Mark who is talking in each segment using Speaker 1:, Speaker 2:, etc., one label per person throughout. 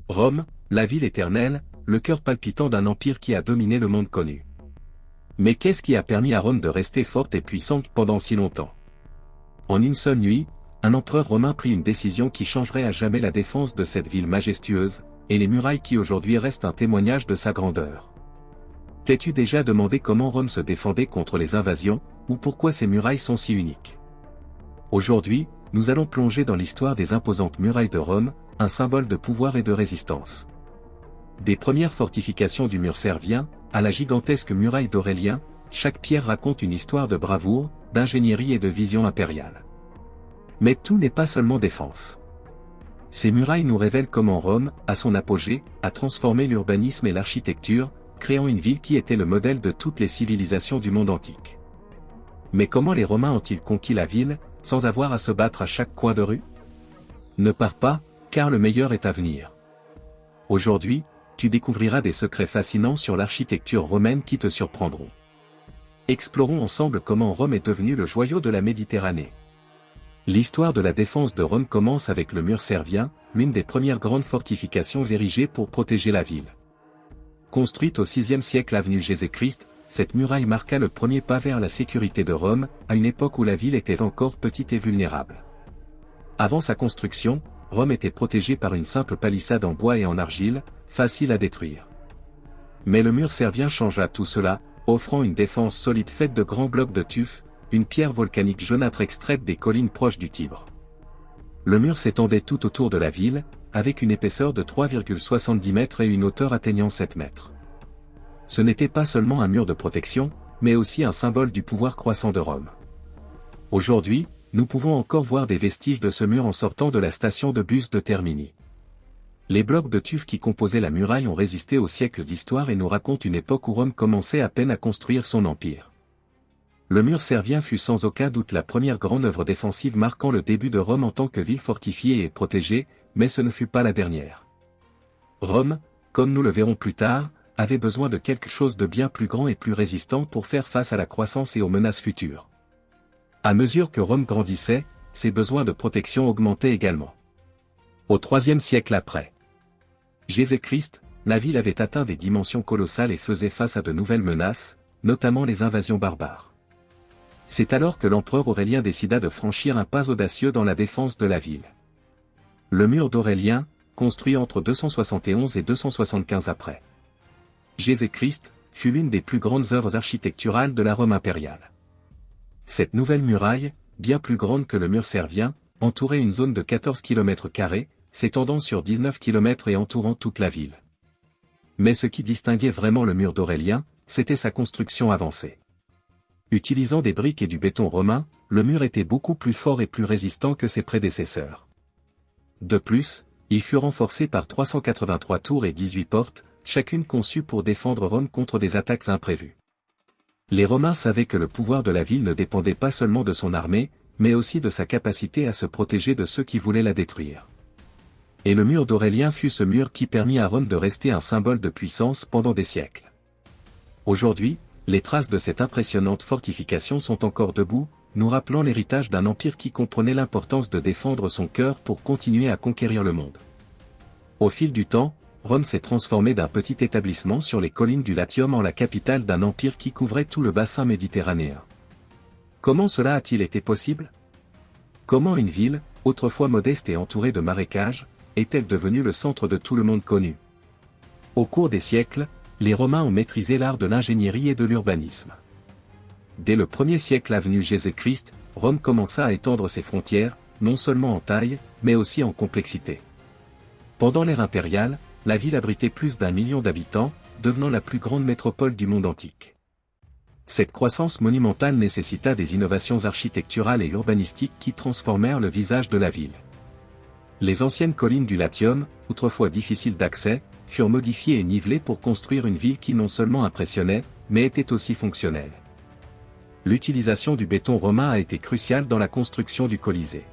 Speaker 1: Rome, la ville éternelle, le cœur palpitant d'un empire qui a dominé le monde connu. Mais qu'est-ce qui a permis à Rome de rester forte et puissante pendant si longtemps? En une seule nuit, un empereur romain prit une décision qui changerait à jamais la défense de cette ville majestueuse, et les murailles qui aujourd'hui restent un témoignage de sa grandeur. T'es-tu déjà demandé comment Rome se défendait contre les invasions, ou pourquoi ces murailles sont si uniques? Aujourd'hui, nous allons plonger dans l'histoire des imposantes murailles de Rome, un symbole de pouvoir et de résistance. Des premières fortifications du mur servien, à la gigantesque muraille d'Aurélien, chaque pierre raconte une histoire de bravoure, d'ingénierie et de vision impériale. Mais tout n'est pas seulement défense. Ces murailles nous révèlent comment Rome, à son apogée, a transformé l'urbanisme et l'architecture, créant une ville qui était le modèle de toutes les civilisations du monde antique. Mais comment les Romains ont-ils conquis la ville, sans avoir à se battre à chaque coin de rue? Ne pars pas, car le meilleur est à venir. Aujourd'hui, tu découvriras des secrets fascinants sur l'architecture romaine qui te surprendront. Explorons ensemble comment Rome est devenue le joyau de la Méditerranée. L'histoire de la défense de Rome commence avec le mur servien, l'une des premières grandes fortifications érigées pour protéger la ville. Construite au VIe siècle avenue Jésus-Christ, cette muraille marqua le premier pas vers la sécurité de Rome, à une époque où la ville était encore petite et vulnérable. Avant sa construction, Rome était protégée par une simple palissade en bois et en argile, facile à détruire. Mais le mur servien changea tout cela, offrant une défense solide faite de grands blocs de tuf, une pierre volcanique jaunâtre extraite des collines proches du Tibre. Le mur s'étendait tout autour de la ville, avec une épaisseur de 3,70 mètres et une hauteur atteignant 7 mètres. Ce n'était pas seulement un mur de protection, mais aussi un symbole du pouvoir croissant de Rome. Aujourd'hui, nous pouvons encore voir des vestiges de ce mur en sortant de la station de bus de Termini. Les blocs de tuf qui composaient la muraille ont résisté aux siècles d'histoire et nous racontent une époque où Rome commençait à peine à construire son empire. Le mur servien fut sans aucun doute la première grande œuvre défensive marquant le début de Rome en tant que ville fortifiée et protégée, mais ce ne fut pas la dernière. Rome, comme nous le verrons plus tard, avait besoin de quelque chose de bien plus grand et plus résistant pour faire face à la croissance et aux menaces futures. À mesure que Rome grandissait, ses besoins de protection augmentaient également. Au IIIe siècle après Jésus-Christ, la ville avait atteint des dimensions colossales et faisait face à de nouvelles menaces, notamment les invasions barbares. C'est alors que l'empereur Aurélien décida de franchir un pas audacieux dans la défense de la ville. Le mur d'Aurélien, construit entre 271 et 275 après Jésus-Christ, fut l'une des plus grandes œuvres architecturales de la Rome impériale. Cette nouvelle muraille, bien plus grande que le mur servien, entourait une zone de 14 km², s'étendant sur 19 km et entourant toute la ville. Mais ce qui distinguait vraiment le mur d'Aurélien, c'était sa construction avancée. Utilisant des briques et du béton romain, le mur était beaucoup plus fort et plus résistant que ses prédécesseurs. De plus, il fut renforcé par 383 tours et 18 portes, chacune conçue pour défendre Rome contre des attaques imprévues. Les Romains savaient que le pouvoir de la ville ne dépendait pas seulement de son armée, mais aussi de sa capacité à se protéger de ceux qui voulaient la détruire. Et le mur d'Aurélien fut ce mur qui permit à Rome de rester un symbole de puissance pendant des siècles. Aujourd'hui, les traces de cette impressionnante fortification sont encore debout, nous rappelant l'héritage d'un empire qui comprenait l'importance de défendre son cœur pour continuer à conquérir le monde. Au fil du temps, Rome s'est transformée d'un petit établissement sur les collines du Latium en la capitale d'un empire qui couvrait tout le bassin méditerranéen. Comment cela a-t-il été possible? Comment une ville, autrefois modeste et entourée de marécages, est-elle devenue le centre de tout le monde connu? Au cours des siècles, les Romains ont maîtrisé l'art de l'ingénierie et de l'urbanisme. Dès le 1er siècle avenue Jésus-Christ, Rome commença à étendre ses frontières, non seulement en taille, mais aussi en complexité. Pendant l'ère impériale, la ville abritait plus d'1 million d'habitants, devenant la plus grande métropole du monde antique. Cette croissance monumentale nécessita des innovations architecturales et urbanistiques qui transformèrent le visage de la ville. Les anciennes collines du Latium, autrefois difficiles d'accès, furent modifiées et nivelées pour construire une ville qui non seulement impressionnait, mais était aussi fonctionnelle. L'utilisation du béton romain a été cruciale dans la construction du Colisée.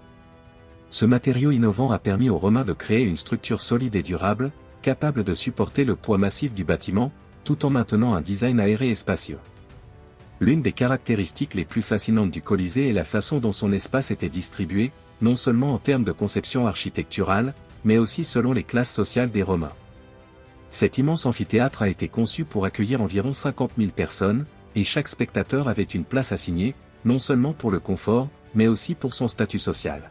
Speaker 1: Ce matériau innovant a permis aux Romains de créer une structure solide et durable, capable de supporter le poids massif du bâtiment, tout en maintenant un design aéré et spacieux. L'une des caractéristiques les plus fascinantes du Colisée est la façon dont son espace était distribué, non seulement en termes de conception architecturale, mais aussi selon les classes sociales des Romains. Cet immense amphithéâtre a été conçu pour accueillir environ 50 000 personnes, et chaque spectateur avait une place assignée, non seulement pour le confort, mais aussi pour son statut social.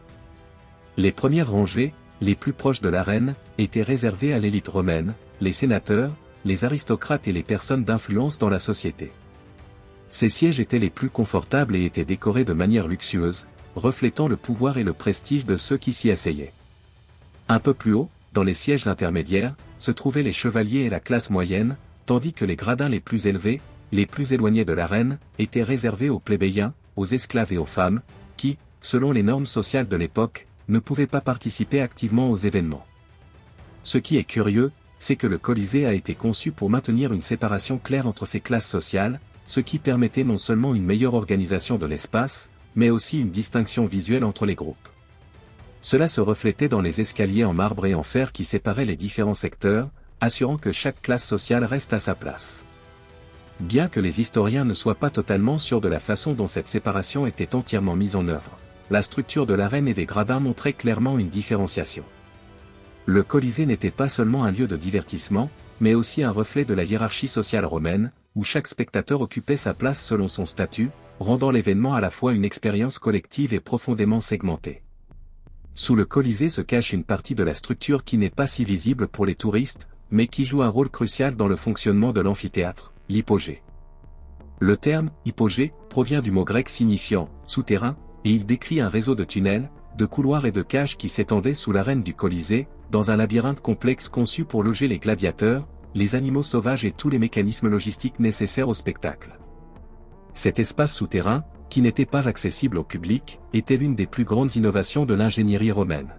Speaker 1: Les premières rangées, les plus proches de l'arène, étaient réservées à l'élite romaine, les sénateurs, les aristocrates et les personnes d'influence dans la société. Ces sièges étaient les plus confortables et étaient décorés de manière luxueuse, reflétant le pouvoir et le prestige de ceux qui s'y asseyaient. Un peu plus haut, dans les sièges intermédiaires, se trouvaient les chevaliers et la classe moyenne, tandis que les gradins les plus élevés, les plus éloignés de l'arène, étaient réservés aux plébéiens, aux esclaves et aux femmes, qui, selon les normes sociales de l'époque, ne pouvaient pas participer activement aux événements. Ce qui est curieux, c'est que le Colisée a été conçu pour maintenir une séparation claire entre ces classes sociales, ce qui permettait non seulement une meilleure organisation de l'espace, mais aussi une distinction visuelle entre les groupes. Cela se reflétait dans les escaliers en marbre et en fer qui séparaient les différents secteurs, assurant que chaque classe sociale reste à sa place. Bien que les historiens ne soient pas totalement sûrs de la façon dont cette séparation était entièrement mise en œuvre, la structure de l'arène et des gradins montrait clairement une différenciation. Le Colisée n'était pas seulement un lieu de divertissement, mais aussi un reflet de la hiérarchie sociale romaine, où chaque spectateur occupait sa place selon son statut, rendant l'événement à la fois une expérience collective et profondément segmentée. Sous le Colisée se cache une partie de la structure qui n'est pas si visible pour les touristes, mais qui joue un rôle crucial dans le fonctionnement de l'amphithéâtre, l'hypogée. Le terme « hypogée » provient du mot grec signifiant « souterrain », et il décrit un réseau de tunnels, de couloirs et de cages qui s'étendaient sous l'arène du Colisée, dans un labyrinthe complexe conçu pour loger les gladiateurs, les animaux sauvages et tous les mécanismes logistiques nécessaires au spectacle. Cet espace souterrain, qui n'était pas accessible au public, était l'une des plus grandes innovations de l'ingénierie romaine.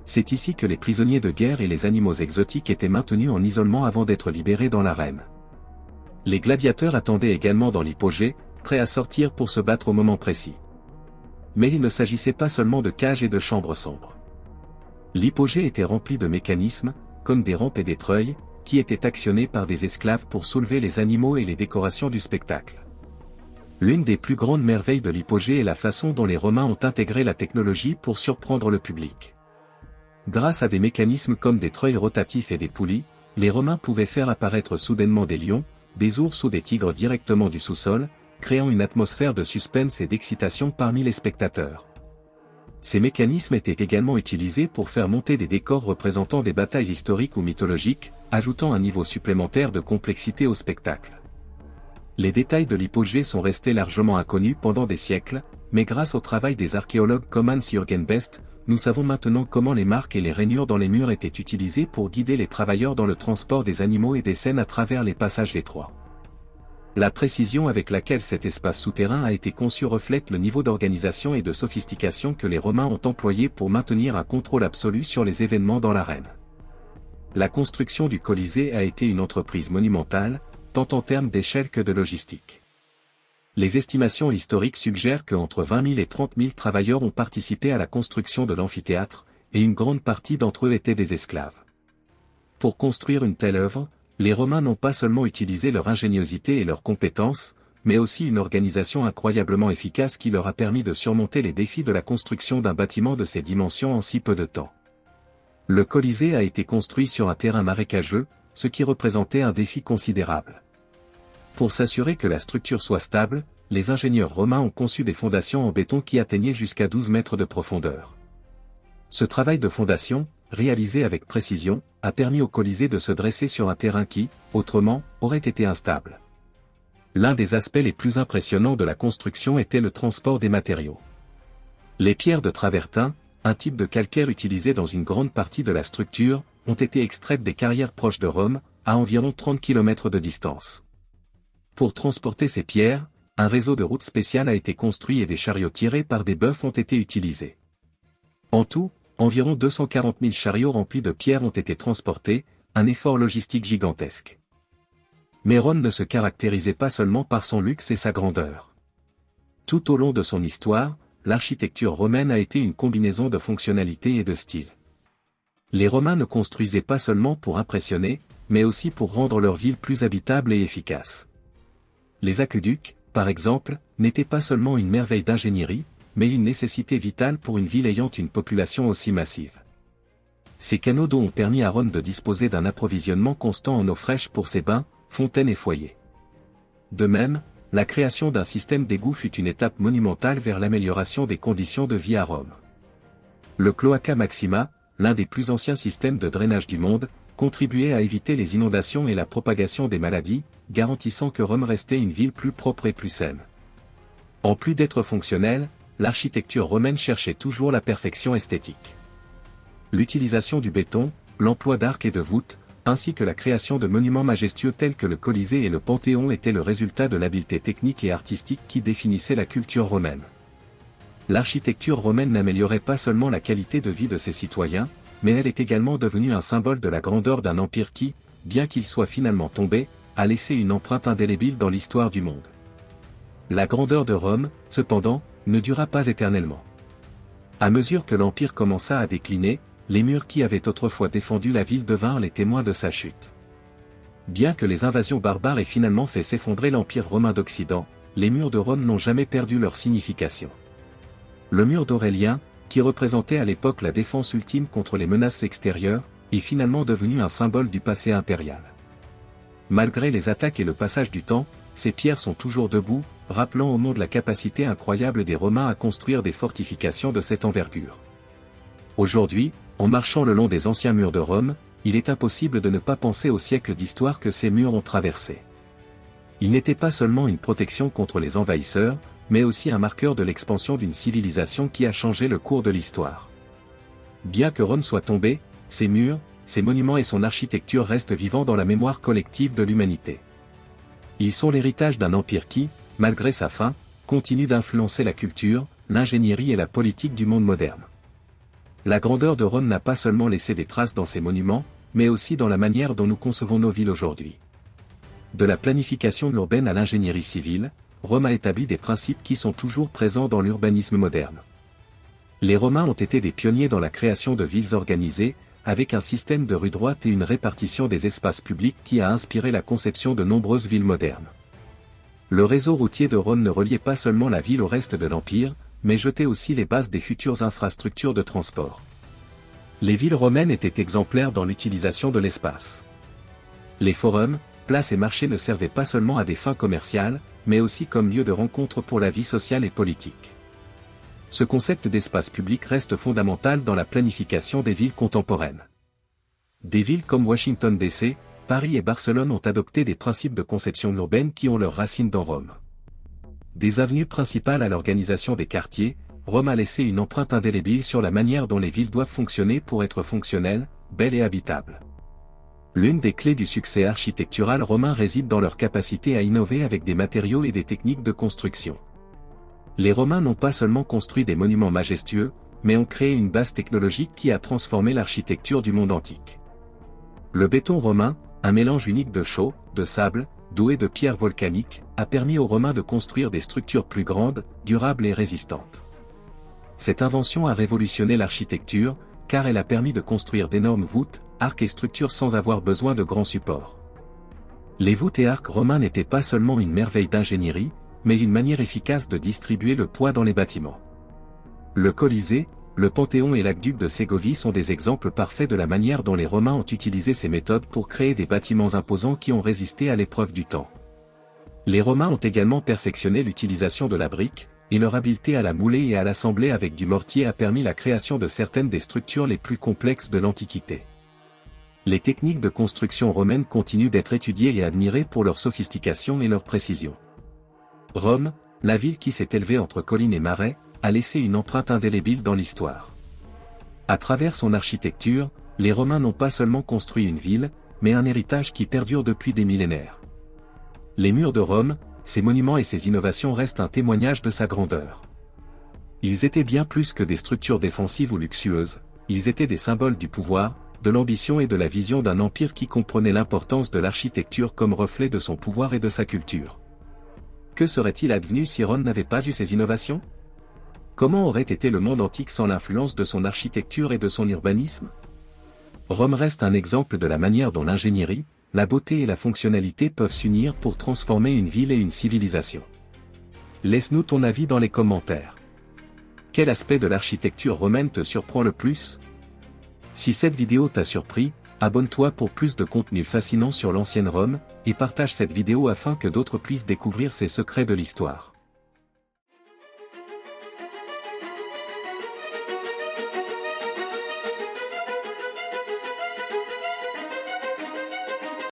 Speaker 1: C'est ici que les prisonniers de guerre et les animaux exotiques étaient maintenus en isolement avant d'être libérés dans l'arène. Les gladiateurs attendaient également dans l'hypogée, prêts à sortir pour se battre au moment précis. Mais il ne s'agissait pas seulement de cages et de chambres sombres. L'hypogée était remplie de mécanismes, comme des rampes et des treuils, qui étaient actionnés par des esclaves pour soulever les animaux et les décorations du spectacle. L'une des plus grandes merveilles de l'hypogée est la façon dont les Romains ont intégré la technologie pour surprendre le public. Grâce à des mécanismes comme des treuils rotatifs et des poulies, les Romains pouvaient faire apparaître soudainement des lions, des ours ou des tigres directement du sous-sol, créant une atmosphère de suspense et d'excitation parmi les spectateurs. Ces mécanismes étaient également utilisés pour faire monter des décors représentant des batailles historiques ou mythologiques, ajoutant un niveau supplémentaire de complexité au spectacle. Les détails de l'hypogée sont restés largement inconnus pendant des siècles, mais grâce au travail des archéologues comme Hans-Jürgen Best, nous savons maintenant comment les marques et les rainures dans les murs étaient utilisées pour guider les travailleurs dans le transport des animaux et des scènes à travers les passages étroits. La précision avec laquelle cet espace souterrain a été conçu reflète le niveau d'organisation et de sophistication que les Romains ont employé pour maintenir un contrôle absolu sur les événements dans l'arène. La construction du Colisée a été une entreprise monumentale, tant en termes d'échelle que de logistique. Les estimations historiques suggèrent qu'entre 20 000 et 30 000 travailleurs ont participé à la construction de l'amphithéâtre, et une grande partie d'entre eux étaient des esclaves. Pour construire une telle œuvre, les Romains n'ont pas seulement utilisé leur ingéniosité et leurs compétences, mais aussi une organisation incroyablement efficace qui leur a permis de surmonter les défis de la construction d'un bâtiment de ces dimensions en si peu de temps. Le Colisée a été construit sur un terrain marécageux, ce qui représentait un défi considérable. Pour s'assurer que la structure soit stable, les ingénieurs romains ont conçu des fondations en béton qui atteignaient jusqu'à 12 mètres de profondeur. Ce travail de fondation, réalisé avec précision, a permis au Colisée de se dresser sur un terrain qui, autrement, aurait été instable. L'un des aspects les plus impressionnants de la construction était le transport des matériaux. Les pierres de travertin, un type de calcaire utilisé dans une grande partie de la structure, ont été extraites des carrières proches de Rome, à environ 30 km de distance. Pour transporter ces pierres, un réseau de routes spéciales a été construit et des chariots tirés par des bœufs ont été utilisés. En tout, environ 240 000 chariots remplis de pierres ont été transportés, un effort logistique gigantesque. Mais Rome ne se caractérisait pas seulement par son luxe et sa grandeur. Tout au long de son histoire, l'architecture romaine a été une combinaison de fonctionnalité et de style. Les Romains ne construisaient pas seulement pour impressionner, mais aussi pour rendre leur ville plus habitable et efficace. Les aqueducs, par exemple, n'étaient pas seulement une merveille d'ingénierie, mais une nécessité vitale pour une ville ayant une population aussi massive. Ces canaux d'eau ont permis à Rome de disposer d'un approvisionnement constant en eau fraîche pour ses bains, fontaines et foyers. De même, la création d'un système d'égout fut une étape monumentale vers l'amélioration des conditions de vie à Rome. Le Cloaca Maxima, l'un des plus anciens systèmes de drainage du monde, contribuait à éviter les inondations et la propagation des maladies, garantissant que Rome restait une ville plus propre et plus saine. En plus d'être fonctionnelle, l'architecture romaine cherchait toujours la perfection esthétique. L'utilisation du béton, l'emploi d'arcs et de voûtes, ainsi que la création de monuments majestueux tels que le Colisée et le Panthéon étaient le résultat de l'habileté technique et artistique qui définissait la culture romaine. L'architecture romaine n'améliorait pas seulement la qualité de vie de ses citoyens, mais elle est également devenue un symbole de la grandeur d'un empire qui, bien qu'il soit finalement tombé, a laissé une empreinte indélébile dans l'histoire du monde. La grandeur de Rome, cependant, ne dura pas éternellement. À mesure que l'empire commença à décliner, les murs qui avaient autrefois défendu la ville devinrent les témoins de sa chute. Bien que les invasions barbares aient finalement fait s'effondrer l'empire romain d'Occident, les murs de Rome n'ont jamais perdu leur signification. Le mur d'Aurélien, qui représentait à l'époque la défense ultime contre les menaces extérieures, est finalement devenu un symbole du passé impérial. Malgré les attaques et le passage du temps, ces pierres sont toujours debout, rappelant au monde la capacité incroyable des Romains à construire des fortifications de cette envergure. Aujourd'hui, en marchant le long des anciens murs de Rome, il est impossible de ne pas penser aux siècles d'histoire que ces murs ont traversés. Ils n'étaient pas seulement une protection contre les envahisseurs, mais aussi un marqueur de l'expansion d'une civilisation qui a changé le cours de l'histoire. Bien que Rome soit tombée, ses murs, ses monuments et son architecture restent vivants dans la mémoire collective de l'humanité. Ils sont l'héritage d'un empire qui, malgré sa fin, continue d'influencer la culture, l'ingénierie et la politique du monde moderne. La grandeur de Rome n'a pas seulement laissé des traces dans ses monuments, mais aussi dans la manière dont nous concevons nos villes aujourd'hui. De la planification urbaine à l'ingénierie civile, Rome a établi des principes qui sont toujours présents dans l'urbanisme moderne. Les Romains ont été des pionniers dans la création de villes organisées, avec un système de rues droites et une répartition des espaces publics qui a inspiré la conception de nombreuses villes modernes. Le réseau routier de Rome ne reliait pas seulement la ville au reste de l'Empire, mais jetait aussi les bases des futures infrastructures de transport. Les villes romaines étaient exemplaires dans l'utilisation de l'espace. Les forums, places et marchés ne servaient pas seulement à des fins commerciales, mais aussi comme lieu de rencontre pour la vie sociale et politique. Ce concept d'espace public reste fondamental dans la planification des villes contemporaines. Des villes comme Washington DC, Paris et Barcelone ont adopté des principes de conception urbaine qui ont leurs racines dans Rome. Des avenues principales à l'organisation des quartiers, Rome a laissé une empreinte indélébile sur la manière dont les villes doivent fonctionner pour être fonctionnelles, belles et habitables. L'une des clés du succès architectural romain réside dans leur capacité à innover avec des matériaux et des techniques de construction. Les Romains n'ont pas seulement construit des monuments majestueux, mais ont créé une base technologique qui a transformé l'architecture du monde antique. Le béton romain, un mélange unique de chaux, de sable, d'eau et de pierres volcaniques, a permis aux Romains de construire des structures plus grandes, durables et résistantes. Cette invention a révolutionné l'architecture, car elle a permis de construire d'énormes voûtes, arcs et structures sans avoir besoin de grands supports. Les voûtes et arcs romains n'étaient pas seulement une merveille d'ingénierie, mais une manière efficace de distribuer le poids dans les bâtiments. Le Colisée, le Panthéon et l'aqueduc de Ségovie sont des exemples parfaits de la manière dont les Romains ont utilisé ces méthodes pour créer des bâtiments imposants qui ont résisté à l'épreuve du temps. Les Romains ont également perfectionné l'utilisation de la brique, et leur habileté à la mouler et à l'assembler avec du mortier a permis la création de certaines des structures les plus complexes de l'Antiquité. Les techniques de construction romaines continuent d'être étudiées et admirées pour leur sophistication et leur précision. Rome, la ville qui s'est élevée entre collines et marais, a laissé une empreinte indélébile dans l'histoire. À travers son architecture, les Romains n'ont pas seulement construit une ville, mais un héritage qui perdure depuis des millénaires. Les murs de Rome, ses monuments et ses innovations restent un témoignage de sa grandeur. Ils étaient bien plus que des structures défensives ou luxueuses, ils étaient des symboles du pouvoir, de l'ambition et de la vision d'un empire qui comprenait l'importance de l'architecture comme reflet de son pouvoir et de sa culture. Que serait-il advenu si Rome n'avait pas eu ces innovations ? Comment aurait été le monde antique sans l'influence de son architecture et de son urbanisme ? Rome reste un exemple de la manière dont l'ingénierie, la beauté et la fonctionnalité peuvent s'unir pour transformer une ville et une civilisation. Laisse-nous ton avis dans les commentaires. Quel aspect de l'architecture romaine te surprend le plus ? Si cette vidéo t'a surpris, abonne-toi pour plus de contenu fascinant sur l'ancienne Rome, et partage cette vidéo afin que d'autres puissent découvrir ces secrets de l'histoire.